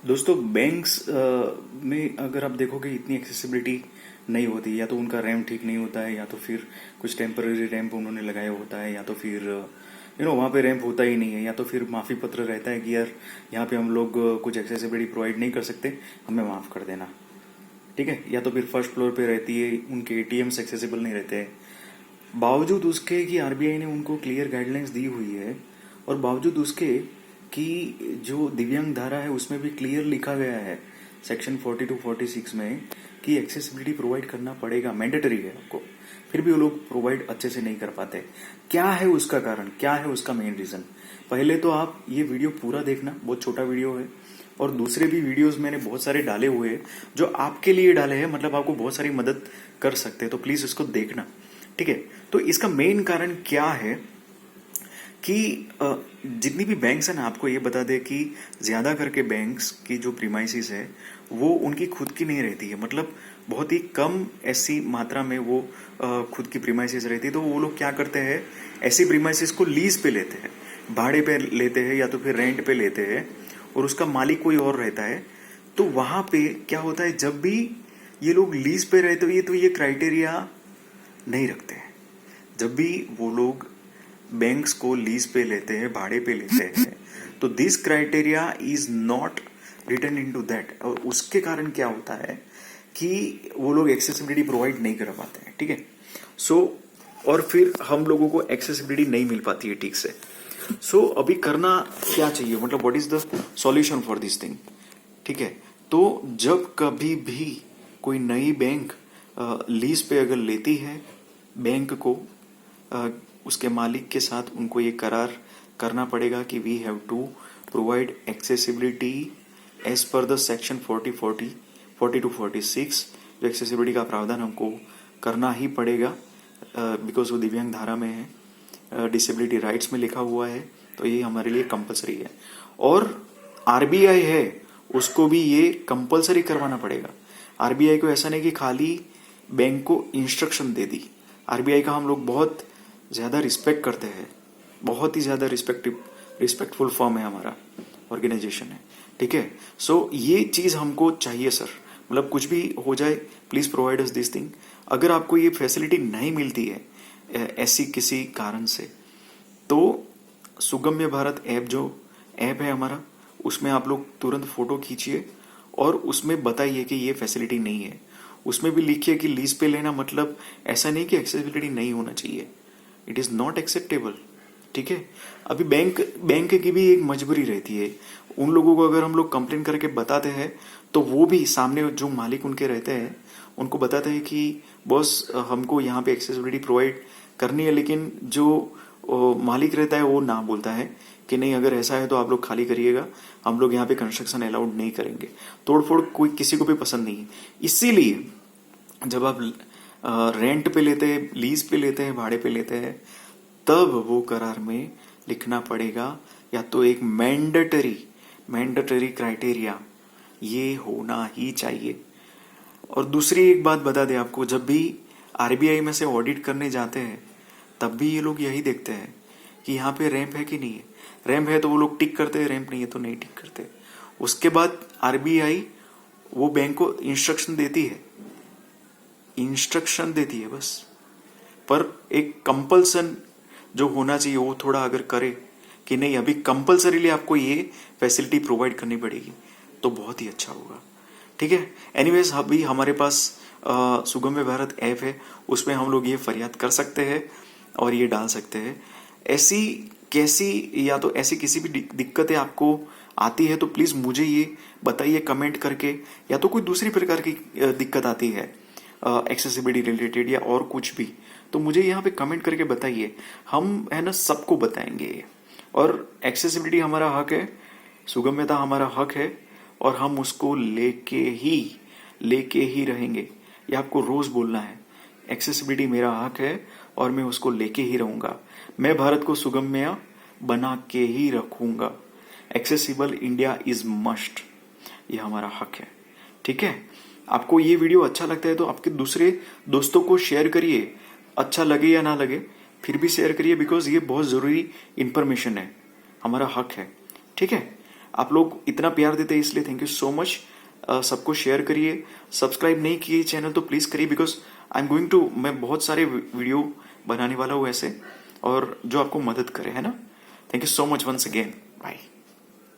दोस्तों बैंक्स में अगर आप देखोगे इतनी एक्सेसिबिलिटी नहीं होती, या तो उनका रैम्प ठीक नहीं होता है, या तो फिर कुछ टेम्पररी रैम्प उन्होंने लगाया होता है, या तो फिर वहाँ पे रैम्प होता ही नहीं है, या तो फिर माफ़ी पत्र रहता है कि यार यहाँ पे हम लोग कुछ एक्सेसिबिलिटी प्रोवाइड नहीं कर सकते, हमें माफ़ कर देना। ठीक है, या तो फिर फर्स्ट फ्लोर पे रहती है, उनके एटीएम्स एक्सेसिबल नहीं रहते हैं। बावजूद उसके कि आरबीआई ने उनको क्लियर गाइडलाइंस दी हुई है, और बावजूद उसके कि जो दिव्यांग धारा है उसमें भी क्लियर लिखा गया है सेक्शन 42-46 में कि एक्सेसिबिलिटी प्रोवाइड करना पड़ेगा, मैंडेटरी है आपको, फिर भी वो लोग प्रोवाइड अच्छे से नहीं कर पाते। क्या है उसका कारण, क्या है उसका मेन रीजन? पहले तो आप ये वीडियो पूरा देखना, बहुत छोटा वीडियो है, और दूसरे भी वीडियोस मैंने बहुत सारे डाले हुए हैं जो आपके लिए डाले हैं, मतलब आपको बहुत सारी मदद कर सकते हैं, तो प्लीज इसको देखना। ठीक है, तो इसका मेन कारण क्या है कि जितनी भी बैंक्स है ना, आपको ये बता दे कि ज्यादा करके बैंक्स की जो प्रीमाइसिस है वो उनकी खुद की नहीं रहती है, मतलब बहुत ही कम ऐसी मात्रा में वो खुद की प्रीमाइसिस रहती है। तो वो लोग क्या करते हैं, ऐसी प्रीमाइसिस को लीज पे लेते हैं, भाड़े पे लेते हैं, या तो फिर रेंट पे लेते हैं, और उसका मालिक कोई और रहता है। तो वहां पे क्या होता है, जब भी ये लोग लीज पे रहते हुए तो ये क्राइटेरिया नहीं रखते हैं। जब भी वो लोग बैंक्स को लीज पे लेते हैं, भाड़े पे लेते हैं, तो this criteria is not written in to that. और उसके कारण क्या होता है कि वो लोग एक्सेसिबिलिटी प्रोवाइड नहीं कर पाते हैं। ठीक है, और फिर हम लोगों को एक्सेसिबिलिटी नहीं मिल पाती है ठीक से। अभी करना क्या चाहिए, मतलब what is the solution for this thing? ठीक है, तो जब कभी भी कोई नई बैंक लीज पे अगर लेती है, बैंक को उसके मालिक के साथ उनको ये करार करना पड़ेगा कि we have to provide accessibility as per the section 40-46। जो एक्सेसिबिलिटी का प्रावधान हमको करना ही पड़ेगा, बिकॉज वो दिव्यांग धारा में है, डिसेबिलिटी राइट्स में लिखा हुआ है, तो ये हमारे लिए कंपलसरी है। और आरबीआई है, उसको भी ये कंपलसरी करवाना पड़ेगा। आरबीआई को ऐसा नहीं कि खाली बैंक को इंस्ट्रक्शन दे दी। आरबीआई का हम लोग बहुत ज्यादा रिस्पेक्ट करते हैं, बहुत ही ज्यादा रिस्पेक्टफुल फर्म है, हमारा ऑर्गेनाइजेशन है। ठीक है, ये चीज हमको चाहिए सर, मतलब कुछ भी हो जाए please provide us this thing. अगर आपको ये फैसिलिटी नहीं मिलती है ऐसी किसी कारण से, तो सुगम्य भारत ऐप जो ऐप है हमारा, उसमें आप लोग तुरंत फोटो खींचिए और उसमें बताइए कि ये फैसिलिटी नहीं है। उसमें भी लिखिए कि लीज पे लेना मतलब ऐसा नहीं कि एक्सेसिबिलिटी नहीं होना चाहिए, इट इज नॉट एक्सेप्टेबल। ठीक है, अभी बैंक की भी एक मजबूरी रहती है। उन लोगों को अगर हम लोग कंप्लेन करके बताते हैं, तो वो भी सामने जो मालिक उनके रहते हैं उनको बताते हैं कि बॉस हमको यहाँ पे एक्सेसिबिलिटी प्रोवाइड करनी है, लेकिन जो मालिक रहता है वो ना बोलता है कि नहीं, अगर ऐसा है तो आप लोग खाली करिएगा, हम लोग यहाँ पे कंस्ट्रक्शन अलाउड नहीं करेंगे। तोड़फोड़ कोई किसी को भी पसंद नहीं है। इसीलिए जब आप रेंट पे लेते हैं, लीज पे लेते हैं, भाड़े पे लेते हैं, तब वो करार में लिखना पड़ेगा, या तो एक मैंडेटरी क्राइटेरिया ये होना ही चाहिए। और दूसरी एक बात बता दें आपको, जब भी आरबीआई में से ऑडिट करने जाते हैं, तब भी ये लोग यही देखते हैं कि यहाँ पे रैंप है कि नहीं है। रैंप है तो वो लोग टिक करते हैं, रैंप नहीं है तो नहीं टिक करते। उसके बाद आरबीआई वो बैंक को इंस्ट्रक्शन देती है बस। पर एक कंपल्सन जो होना चाहिए वो थोड़ा अगर करे कि नहीं, अभी कंपल्सरीली आपको ये फैसिलिटी प्रोवाइड करनी पड़ेगी, तो बहुत ही अच्छा होगा। ठीक है, एनीवेज अभी हमारे पास सुगम्य भारत ऐप है, उसमें हम लोग ये फरियाद कर सकते हैं और ये डाल सकते हैं। ऐसी कैसी या तो ऐसी किसी भी दिक्कतें आपको आती है तो प्लीज मुझे ये बताइए कमेंट करके, या तो कोई दूसरी प्रकार की दिक्कत आती है एक्सेसिबिलिटी रिलेटेड या और कुछ भी, तो मुझे यहाँ पे कमेंट करके बताइए। हम है ना सबको बताएंगे, और एक्सेसिबिलिटी हमारा हक है, सुगम्यता हमारा हक है, और हम उसको लेके ही रहेंगे। ये आपको रोज बोलना है, एक्सेसिबिलिटी मेरा हक है और मैं उसको लेके ही रहूंगा। मैं भारत को सुगम्य बना के ही रखूंगा। एक्सेसिबल इंडिया इज मस्ट, ये हमारा हक है। ठीक है, आपको ये वीडियो अच्छा लगता है तो आपके दूसरे दोस्तों को शेयर करिए, अच्छा लगे या ना लगे फिर भी शेयर करिए, बिकॉज ये बहुत जरूरी इंफॉर्मेशन है, हमारा हक है। ठीक है, आप लोग इतना प्यार देते हैं इसलिए थैंक यू सो मच। सबको शेयर करिए, सब्सक्राइब नहीं किए चैनल तो प्लीज करिए, because I am going to, मैं बहुत सारे वीडियो बनाने वाला हूँ ऐसे, और जो आपको मदद करे, है ना। Thank you so much once again, bye.